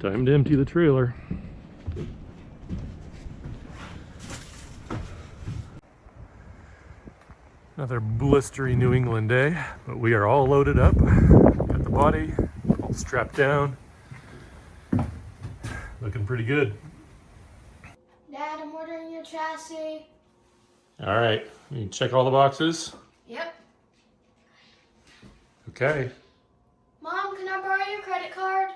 Time to empty the trailer. Another blistery New England day, but we are all loaded up. Got the body all strapped down. Looking pretty good. Dad, I'm ordering your chassis. All right, you check all the boxes? Yep. Okay. Mom, can I borrow your credit card?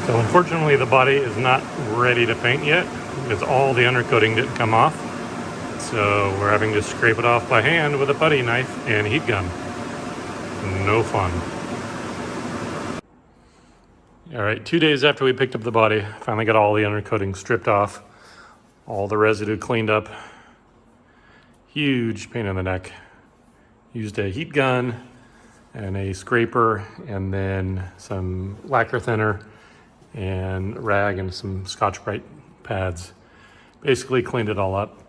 So unfortunately the body is not ready to paint yet because all the undercoating didn't come off. So we're having to scrape it off by hand with a putty knife and heat gun. No fun. All right, 2 days after we picked up the body, finally got all the undercoating stripped off, all the residue cleaned up. Huge pain in the neck. Used a heat gun and a scraper and then some lacquer thinner and rag and some Scotch-Brite pads. Basically cleaned it all up.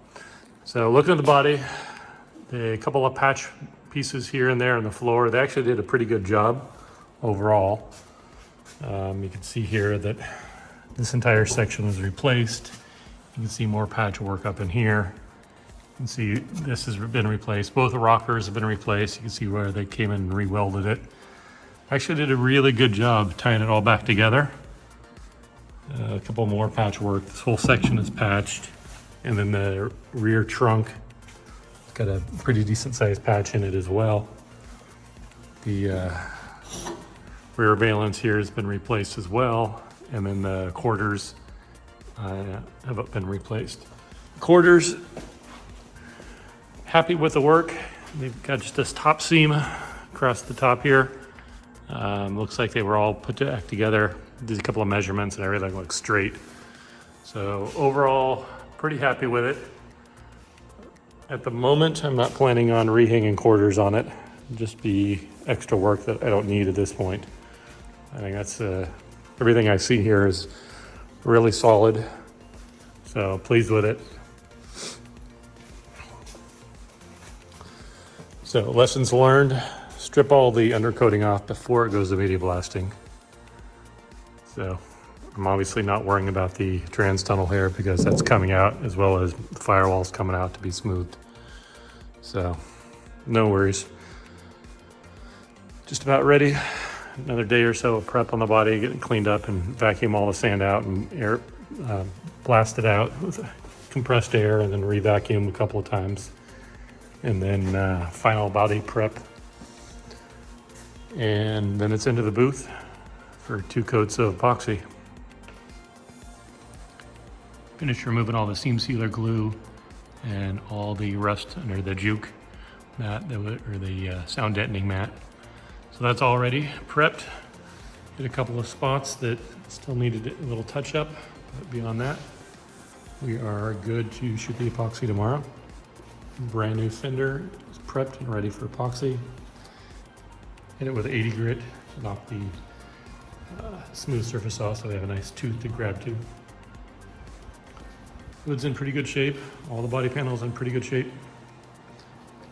So looking at the body, a couple of patch pieces here and there on the floor. They actually did a pretty good job overall. You can see here that this entire section was replaced. You can see more patch work up in here. You can see this has been replaced. Both the rockers have been replaced. You can see where they came in and re-welded it. Actually did a really good job tying it all back together. A couple more patch work. This whole section is patched. And then the rear trunk got a pretty decent sized patch in it as well. The rear valance here has been replaced as well. And then the quarters have been replaced. Quarters, happy with the work. They've got just this top seam across the top here. Looks like they were all put back together. Did a couple of measurements and everything looks straight. So overall, pretty happy with it. At the moment, I'm not planning on rehanging quarters on it. Just be extra work that I don't need at this point. I think that's everything I see here is really solid. So pleased with it. So lessons learned, strip all the undercoating off before it goes to media blasting. So I'm obviously not worrying about the trans tunnel here because that's coming out as well as the firewall's coming out to be smoothed. So no worries. Just about ready. Another day or so of prep on the body, getting cleaned up and vacuum all the sand out and air blast it out with compressed air and then re-vacuum a couple of times. And then final body prep. And then it's into the booth for 2 coats of epoxy. Finish removing all the seam sealer glue and all the rust under the juke mat, or the sound deadening mat. So that's all ready, prepped. Did a couple of spots that still needed a little touch up, but beyond that, we are good to shoot the epoxy tomorrow. Brand new fender is prepped and ready for epoxy. Hit it with 80 grit to knock the smooth surface off so we have a nice tooth to grab to. Hood's in pretty good shape. All the body panels in pretty good shape.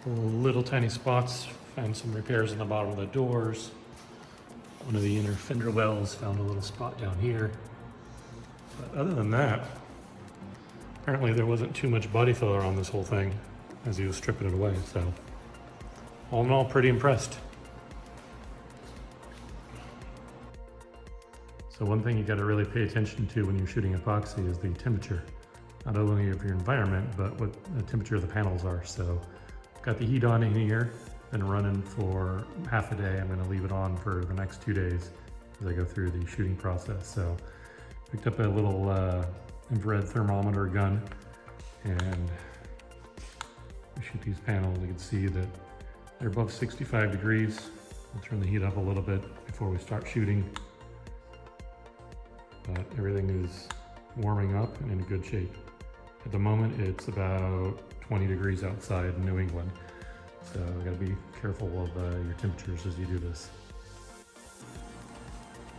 Little tiny spots. Found some repairs in the bottom of the doors. One of the inner fender wells, found a little spot down here. But other than that, apparently there wasn't too much body filler on this whole thing as he was stripping it away. So all in all, pretty impressed. So one thing you got to really pay attention to when you're shooting epoxy is the temperature, not only of your environment, but what the temperature of the panels are. So got the heat on in here, been running for half a day. I'm going to leave it on for the next 2 days as I go through the shooting process. So picked up a little infrared thermometer gun and we shoot these panels. You can see that they're above 65 degrees. We'll turn the heat up a little bit before we start shooting. But everything is warming up and in good shape. At the moment, it's about 20 degrees outside in New England. So you gotta be careful of your temperatures as you do this.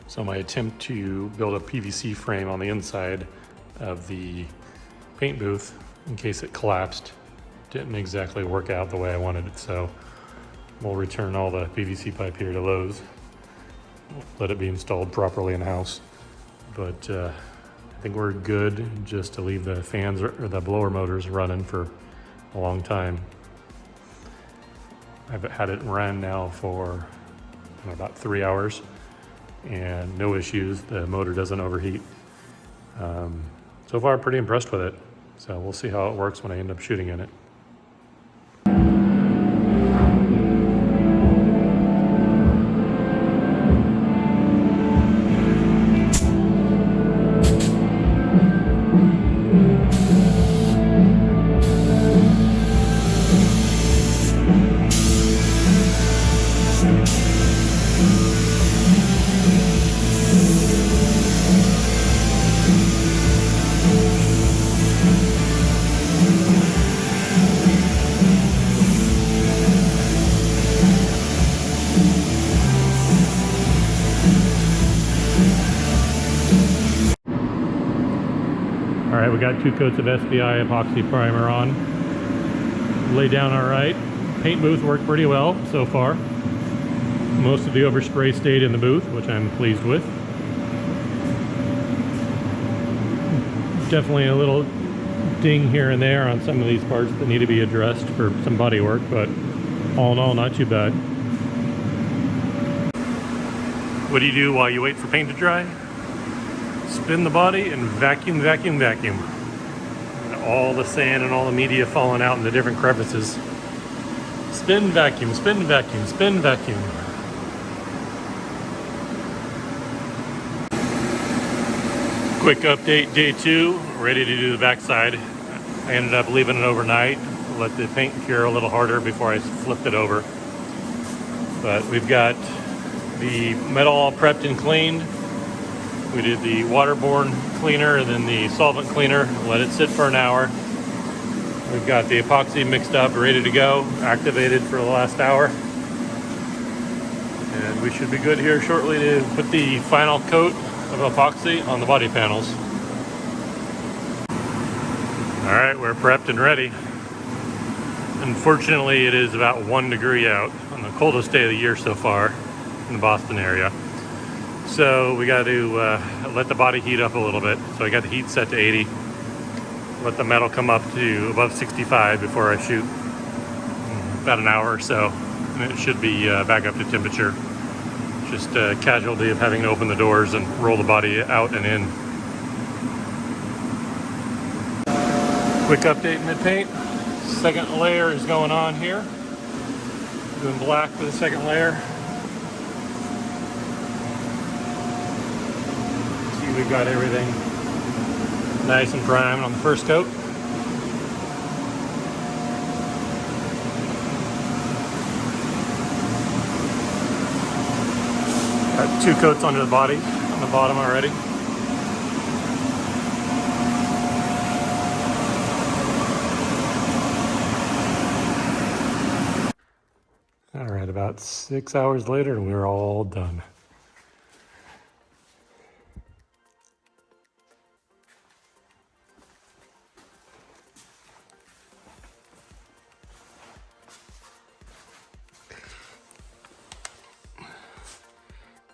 So my attempt to build a PVC frame on the inside of the paint booth in case it collapsed didn't exactly work out the way I wanted it. So we'll return all the PVC pipe here to Lowe's let it be installed properly in house. But I think we're good just to leave the fans or the blower motors running for a long time. I've had it run now for about 3 hours and no issues. The motor doesn't overheat. So far, pretty impressed with it. So we'll see how it works when I end up shooting in it. All right, we got 2 coats of SBI epoxy primer on. Lay down all right. Paint booth worked pretty well so far. Most of the overspray stayed in the booth, which I'm pleased with. Definitely a little ding here and there on some of these parts that need to be addressed for some body work, but all in all, not too bad. What do you do while you wait for paint to dry? Spin the body and vacuum, vacuum, vacuum. And all the sand and all the media falling out in the different crevices. Spin, vacuum, spin, vacuum, spin, vacuum. Quick update, day 2, ready to do the backside. I ended up leaving it overnight, let the paint cure a little harder before I flipped it over. But we've got the metal all prepped and cleaned. We did the waterborne cleaner and then the solvent cleaner, let it sit for an hour. We've got the epoxy mixed up, ready to go, activated for the last hour. And we should be good here shortly to put the final coat of epoxy on the body panels. All right, we're prepped and ready. Unfortunately, it is about 1 degree out on the coldest day of the year so far in the Boston area. So we got to let the body heat up a little bit. So I got the heat set to 80. Let the metal come up to above 65 before I shoot. About an hour or so, and it should be back up to temperature. Just a casualty of having to open the doors and roll the body out and in. Quick update mid-paint. Second layer is going on here. Doing black for the second layer. See, we've got everything nice and primed on the first coat. Got 2 coats under the body on the bottom already. All right, about 6 hours later and we're all done.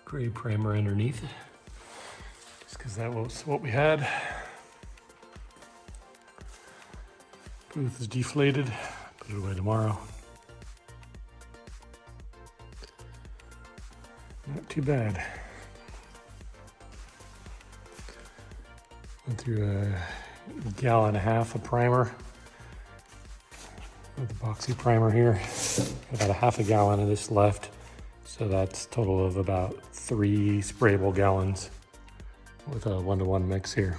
Gray primer underneath, just because that was what we had. Booth is deflated, put it away tomorrow. Not too bad. Went through a gallon and a half of primer with epoxy primer here. About a half a gallon of this left. So that's a total of about 3 sprayable gallons with a 1-to-1 mix here.